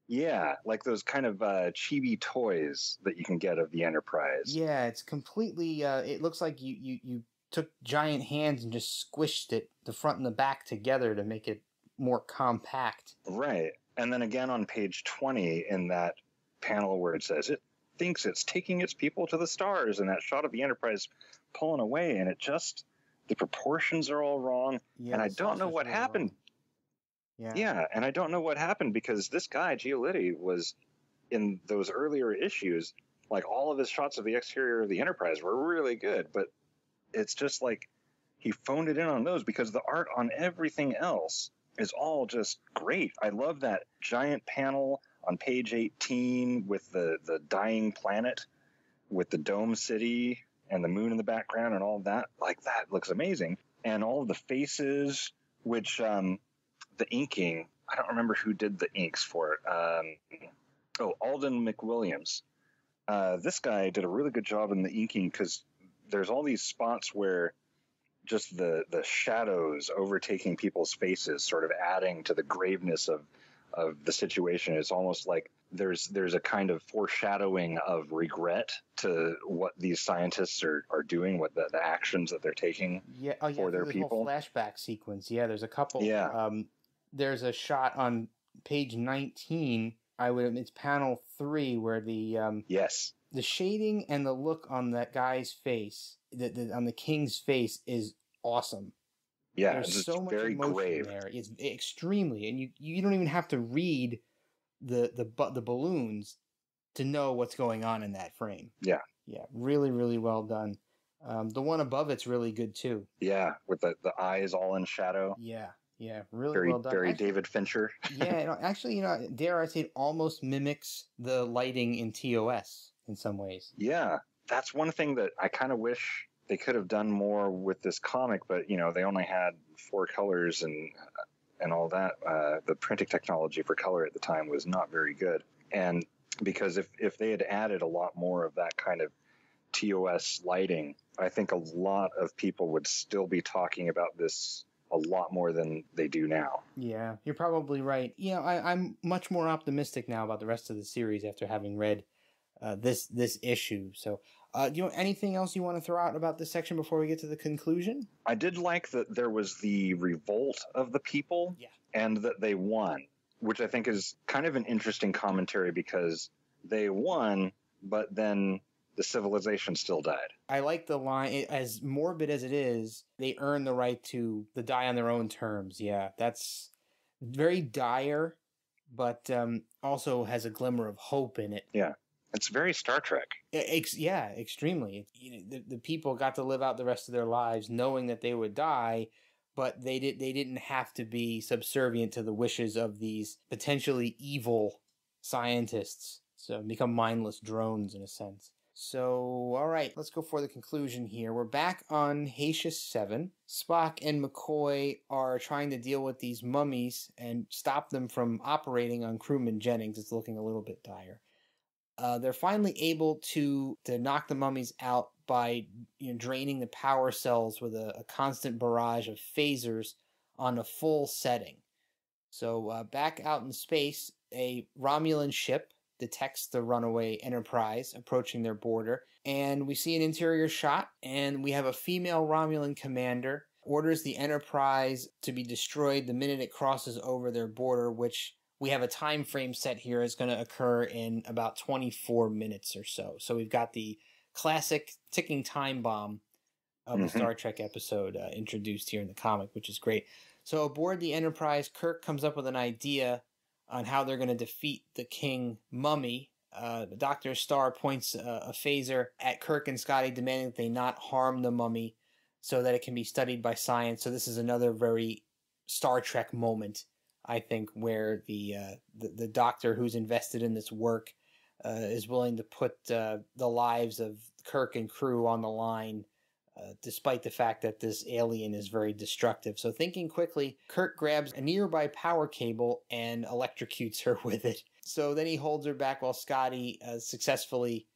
Yeah, like those kind of chibi toys that you can get of the Enterprise. Yeah, it's completely. It looks like you took giant hands and just squished it, the front and the back together to make it more compact. Right. And then again on page 20 in that panel where it says it thinks it's taking its people to the stars, and that shot of the Enterprise pulling away, and it just, the proportions are all wrong. Yeah, and I don't know what happened. Yeah, and I don't know what happened because this guy, Giolitti, was in those earlier issues, like all of his shots of the exterior of the Enterprise were really good, but it's just like he phoned it in on those because the art on everything else is all just great. I love that giant panel on page 18 with the dying planet with the dome city and the moon in the background and all of that. Like, that looks amazing. And all of the faces, which the inking, I don't remember who did the inks for it. Alden McWilliams. This guy did a really good job in the inking because there's all these spots where just the shadows overtaking people's faces, sort of adding to the graveness of the situation. It's almost like there's a kind of foreshadowing of regret to what these scientists are doing, what the actions that they're taking for their people. Whole flashback sequence. Yeah, there's a couple. Yeah. There's a shot on page 19. It's panel 3 where the yes, the shading and the look on that guy's face, on the king's face, is awesome. Yeah, there's so much very emotion grave there. It's extremely, and you don't even have to read the balloons to know what's going on in that frame. Yeah, really, really well done. The one above it's really good too. Yeah, with the eyes all in shadow. Yeah, really very, well done. Very David Fincher. Yeah, actually, dare I say, it almost mimics the lighting in TOS in some ways. Yeah, that's one thing that I kind of wish they could have done more with this comic, but they only had 4 colors and all that. The printing technology for color at the time was not very good, and because if they had added a lot more of that kind of TOS lighting, I think a lot of people would still be talking about this a lot more than they do now. Yeah, you're probably right. I'm much more optimistic now about the rest of the series after having read this issue. So, anything else you want to throw out about this section before we get to the conclusion? I did like that there was the revolt of the people, and that they won, which I think is kind of an interesting commentary because they won, but then the civilization still died. I like the line, as morbid as it is, they earn the right to die on their own terms. Yeah, that's very dire, but also has a glimmer of hope in it. Yeah, it's very Star Trek. Yeah, extremely. The people got to live out the rest of their lives knowing that they would die, but they didn't have to be subservient to the wishes of these potentially evil scientists. So become mindless drones in a sense. So, all right, let's go for the conclusion here. We're back on Heitius VII. Spock and McCoy are trying to deal with these mummies and stop them from operating on crewman Jennings. It's looking a little bit dire. They're finally able to knock the mummies out by draining the power cells with a constant barrage of phasers on a full setting. So back out in space, a Romulan ship detects the runaway Enterprise approaching their border, and we see an interior shot, and we have a female Romulan commander orders the Enterprise to be destroyed the minute it crosses over their border, which we have a time frame set here is going to occur in about 24 minutes or so. So we've got the classic ticking time bomb of a Star Trek episode introduced here in the comic, which is great. So aboard the Enterprise, Kirk comes up with an idea on how they're going to defeat the King Mummy. Dr. Starr points a phaser at Kirk and Scotty, demanding that they not harm the mummy so that it can be studied by science. So this is another very Star Trek moment, I think, where the doctor who's invested in this work is willing to put the lives of Kirk and crew on the line, despite the fact that this alien is very destructive. So thinking quickly, Kirk grabs a nearby power cable and electrocutes her with it. So then he holds her back while Scotty successfully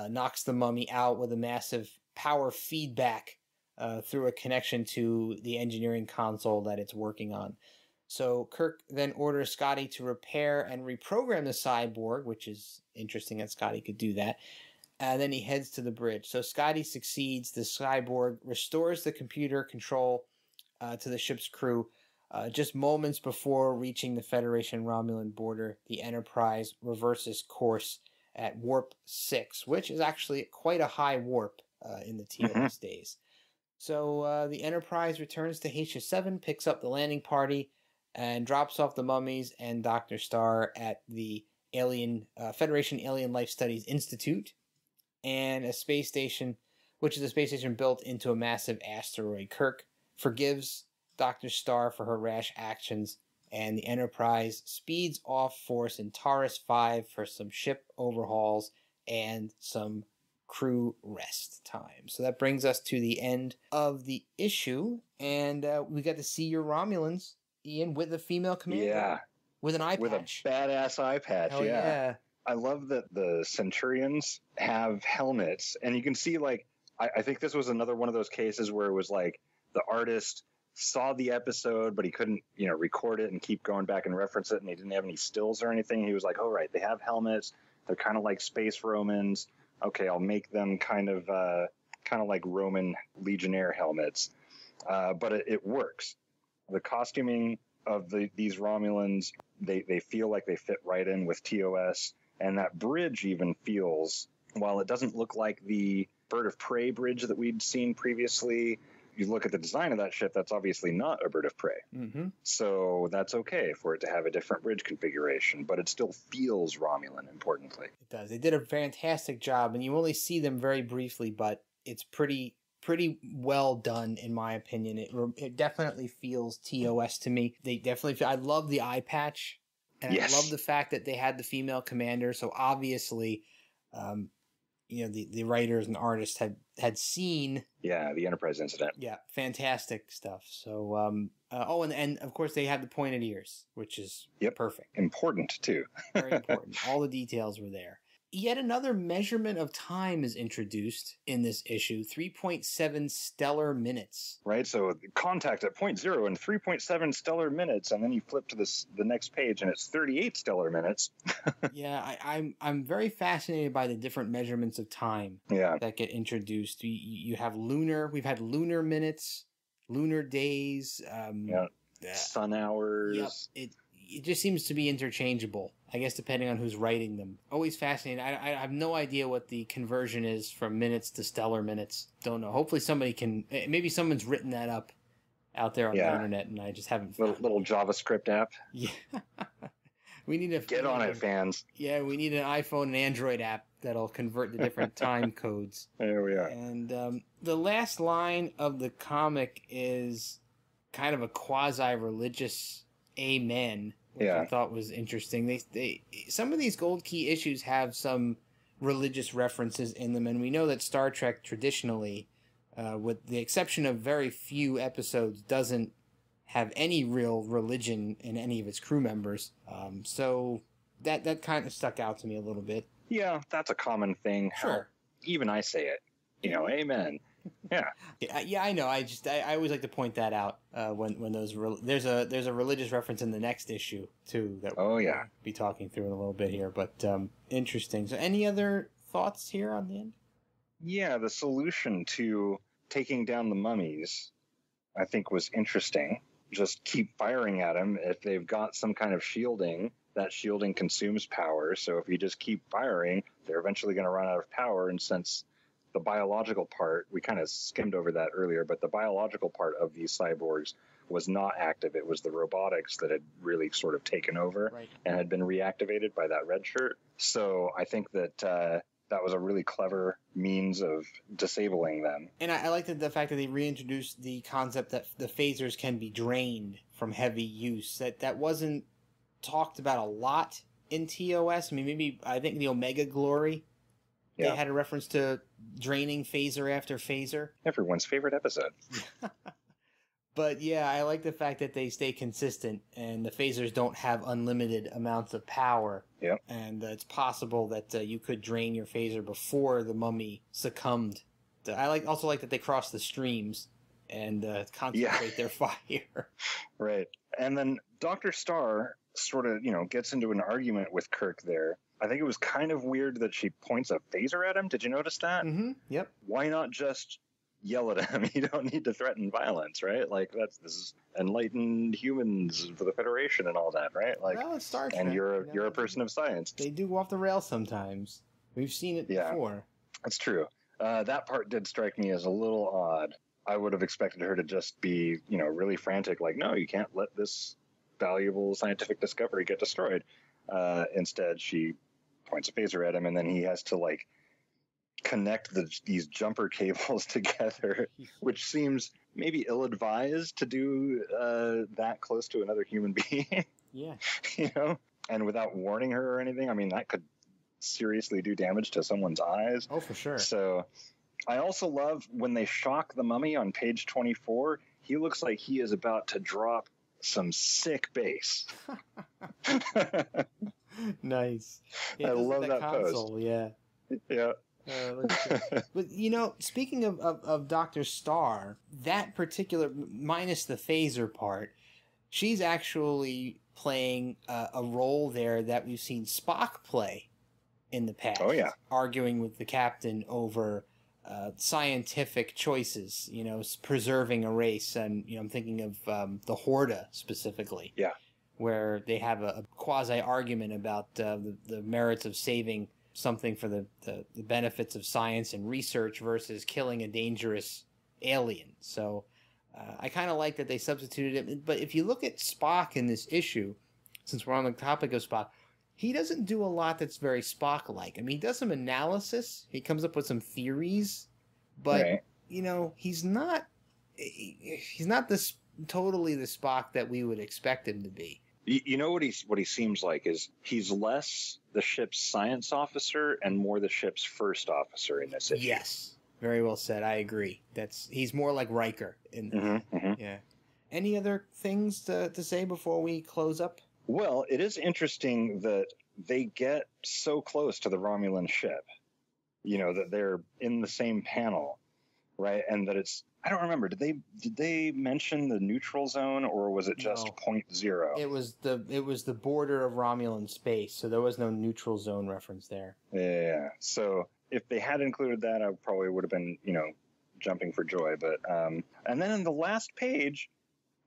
knocks the mummy out with a massive power feedback through a connection to the engineering console that it's working on. So Kirk then orders Scotty to repair and reprogram the cyborg, which is interesting that Scotty could do that. And then he heads to the bridge. So Scotty succeeds. The cyborg restores the computer control to the ship's crew. Just moments before reaching the Federation Romulan border, the Enterprise reverses course at warp 6, which is actually quite a high warp in the TOS days. So the Enterprise returns to Heitius 7, picks up the landing party, and drops off the mummies and Dr. Star at the Federation Alien Life Studies Institute, and a space station, which is a space station built into a massive asteroid. Kirk forgives Dr. Star for her rash actions, and the Enterprise speeds off for Centaurus 5 for some ship overhauls and some crew rest time. So that brings us to the end of the issue, and we got to see your Romulans, Ian, with a female commander. Yeah. With an eye patch. With a badass eye patch, Hell yeah. I love that the Centurions have helmets, and you can see, like, I think this was another one of those cases where it was like the artist saw the episode, but he couldn't, record it and keep going back and reference it, and he didn't have any stills or anything. He was like, oh, right, they have helmets. They're kind of like space Romans. Okay, I'll make them kind of like Roman Legionnaire helmets. But it works. The costuming of these Romulans, they feel like they fit right in with TOS, and that bridge even feels, while it doesn't look like the Bird of Prey bridge that we'd seen previously, you look at the design of that ship, that's obviously not a Bird of Prey. Mm-hmm. So that's okay for it to have a different bridge configuration, but it still feels Romulan, importantly. It does. They did a fantastic job, and you only see them very briefly, but it's pretty well done, in my opinion. It definitely feels TOS to me. They definitely feel, I love the eye patch, and yes. I love the fact that they had the female commander, so obviously the writers and artists had seen the Enterprise incident. Yeah, fantastic stuff. So and of course they had the pointed ears, which is perfect. Important too. Very important. All the details were there. Yet another measurement of time is introduced in this issue, 3.7 stellar minutes. Right, so contact at 0.0 and 3.7 stellar minutes, and then you flip to the next page and it's 38 stellar minutes. Yeah, I'm very fascinated by the different measurements of time that get introduced. You have we've had lunar minutes, lunar days, sun hours. Yep, it just seems to be interchangeable, I guess, depending on who's writing them. Always fascinating. I have no idea what the conversion is from minutes to stellar minutes. Don't know. Hopefully somebody can, maybe someone's written that up out there on the internet and I just haven't found it. Little JavaScript app. Yeah. We need to get on it, fans. Yeah, we need an iPhone and Android app that'll convert the different time codes. There we are. And the last line of the comic is kind of a quasi-religious amen, which I thought was interesting. They some of these Gold Key issues have some religious references in them, and we know that Star Trek traditionally, with the exception of very few episodes, doesn't have any real religion in any of its crew members. So that kind of stuck out to me a little bit. Yeah, that's a common thing. Sure. Even I say it. Amen. Yeah, I know. I always like to point that out when there's a religious reference in the next issue too that we'll be talking through in a little bit here. But interesting. So, any other thoughts here on the end? Yeah, the solution to taking down the mummies, I think, was interesting. Just keep firing at them. If they've got some kind of shielding, that shielding consumes power. So if you just keep firing, they're eventually going to run out of power. And since the biological part, we kind of skimmed over that earlier, but the biological part of these cyborgs was not active. It was the robotics that had really sort of taken over and had been reactivated by that red shirt. So I think that that was a really clever means of disabling them. And I like the fact that they reintroduced the concept that the phasers can be drained from heavy use. That wasn't talked about a lot in TOS. I mean, I think the Omega Glory, they had a reference to draining phaser after phaser. Everyone's favorite episode. But yeah, I like the fact that they stay consistent and the phasers don't have unlimited amounts of power. Yep. And it's possible that you could drain your phaser before the mummy succumbed. I also like that they cross the streams and concentrate their fire. Right. And then Dr. Starr sort of, gets into an argument with Kirk there. I think it was kind of weird that she points a phaser at him. Did you notice that? Mm-hmm. Yep. Why not just yell at him? You don't need to threaten violence, right? Like, this is enlightened humans for the Federation and all that, right? Like, well, it's Star Trek. And you're a person of science. They do go off the rails sometimes. We've seen it before. That's true. That part did strike me as a little odd. I would have expected her to just be, really frantic, like, no, you can't let this valuable scientific discovery get destroyed. Instead, she points a phaser at him, and then he has to, like, connect these jumper cables together, which seems maybe ill-advised to do that close to another human being. Yeah. And without warning her or anything. I mean, that could seriously do damage to someone's eyes. Oh, for sure. So I also love when they shock the mummy on page 24, he looks like he is about to drop some sick bass. Nice. I love that console, pose. Yeah. Yeah. But, speaking of Dr. Starr, that particular, minus the phaser part, she's actually playing a role there that we've seen Spock play in the past. Oh, yeah. Arguing with the captain over scientific choices, preserving a race. And, I'm thinking of the Horda specifically. Yeah. Where they have a quasi-argument about the merits of saving something for the benefits of science and research versus killing a dangerous alien. So I kind of like that they substituted it. But if you look at Spock in this issue, since we're on the topic of Spock, he doesn't do a lot that's very Spock-like. I mean, he does some analysis. He comes up with some theories. But, right. He's not this totally the Spock that we would expect him to be. You know what he seems like is he's less the ship's science officer and more the ship's first officer in this issue. Yes, very well said. I agree. He's more like Riker in this. Mm-hmm, mm-hmm. Yeah. Any other things to say before we close up? Well, it is interesting that they get so close to the Romulan ship. That they're in the same panel, right? And that it's, I don't remember. Did they mention the neutral zone, or was it just No. 0.0? It was the border of Romulan space, so there was no neutral zone reference there. Yeah. So if they had included that, I probably would have been, jumping for joy. But and then in the last page,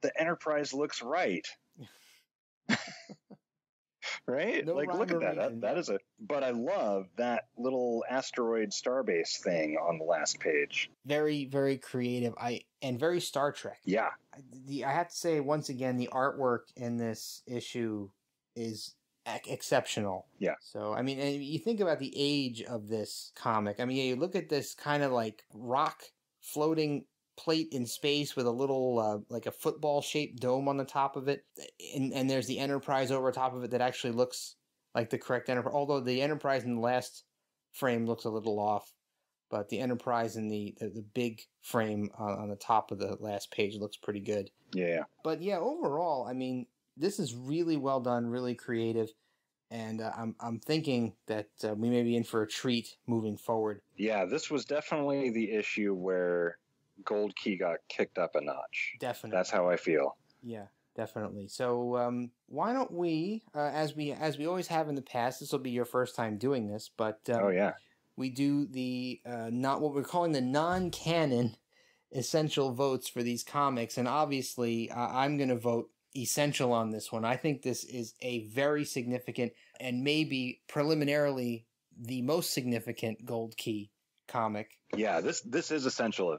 the Enterprise looks right. Right? No like, look at that. reason. That is but I love that little asteroid starbase thing on the last page. Very, very creative. And very Star Trek. Yeah. I have to say, once again, the artwork in this issue is exceptional. Yeah. So, I mean, and you think about the age of this comic. I mean, you look at this kind of like rock floating plate in space with a little like a football shaped dome on the top of it, and there's the Enterprise over top of it that actually looks like the correct Enterprise, although the Enterprise in the last frame looks a little off, but the Enterprise in the big frame on the top of the last page looks pretty good. Yeah. But yeah, overall, I mean, this is really well done, really creative, and I'm thinking that we may be in for a treat moving forward. Yeah, this was definitely the issue where Gold Key got kicked up a notch. Definitely. That's how I feel. Yeah, definitely. So why don't we, as we always have in the past, this will be your first time doing this, but oh yeah, we do the not what we're calling the non-canon essential votes for these comics, and obviously I'm going to vote essential on this one. I think this is a very significant and maybe preliminarily the most significant Gold Key comic. Yeah, this is essential.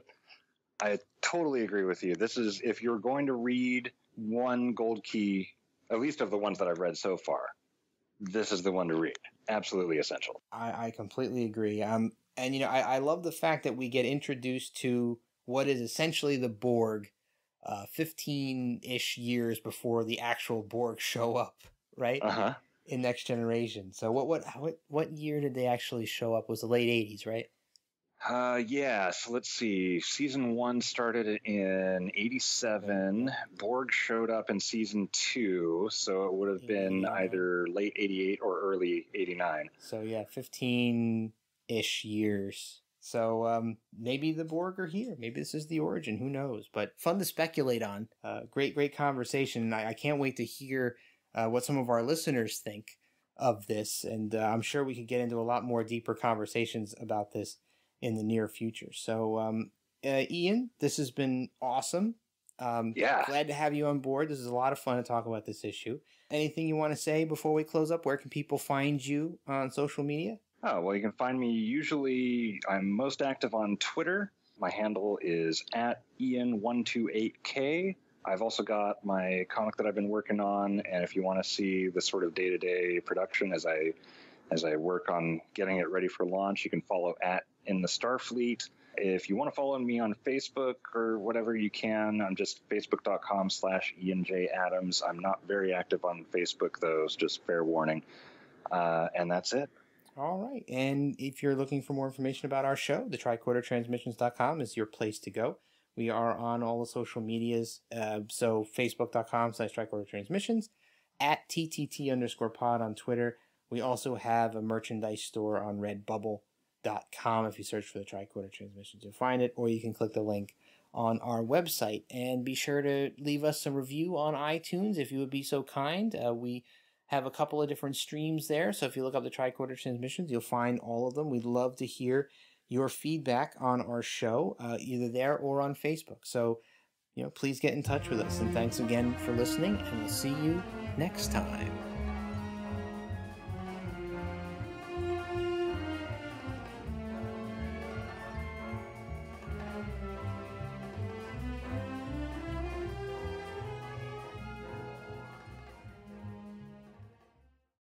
I totally agree with you. This is, if you're going to read one Gold Key, at least of the ones that I've read so far, this is the one to read. Absolutely essential. I completely agree. And, I love the fact that we get introduced to what is essentially the Borg 15-ish years before the actual Borg show up, right? Uh-huh. In Next Generation. So what year did they actually show up? It was the late 80s, right? Yeah, so let's see. Season 1 started in 87. Borg showed up in season 2, so it would have been either late 88 or early 89. So yeah, 15-ish years. So maybe the Borg are here. Maybe this is the origin. Who knows? But fun to speculate on. Great conversation. I can't wait to hear what some of our listeners think of this. And I'm sure we could get into a lot more deeper conversations about this in the near future. So, Ian, this has been awesome. Glad to have you on board. This is a lot of fun to talk about this issue. Anything you want to say before we close up? Where can people find you on social media? Oh, well, you can find me usually, I'm most active on Twitter. My handle is at Ian128K. I've also got my comic that I've been working on, and if you want to see the sort of day-to-day production as I work on getting it ready for launch, you can follow at In the Starfleet. If you want to follow me on Facebook or whatever, you can. I'm just facebook.com/IanJAdams. I'm not very active on Facebook, though, so just fair warning. And that's it. All right. And if you're looking for more information about our show, the tricordertransmissions.com is your place to go. We are on all the social medias. So facebook.com/tricordertransmissions, at TTT_pod on Twitter. We also have a merchandise store on redbubble.com. If you search for the Tricorder Transmissions, you'll find it, or you can click the link on our website. And be sure to leave us a review on iTunes if you would be so kind. We have a couple of different streams there, so if you look up the Tricorder Transmissions, you'll find all of them. We'd love to hear your feedback on our show, either there or on Facebook. So, please get in touch with us. And thanks again for listening, and we'll see you next time.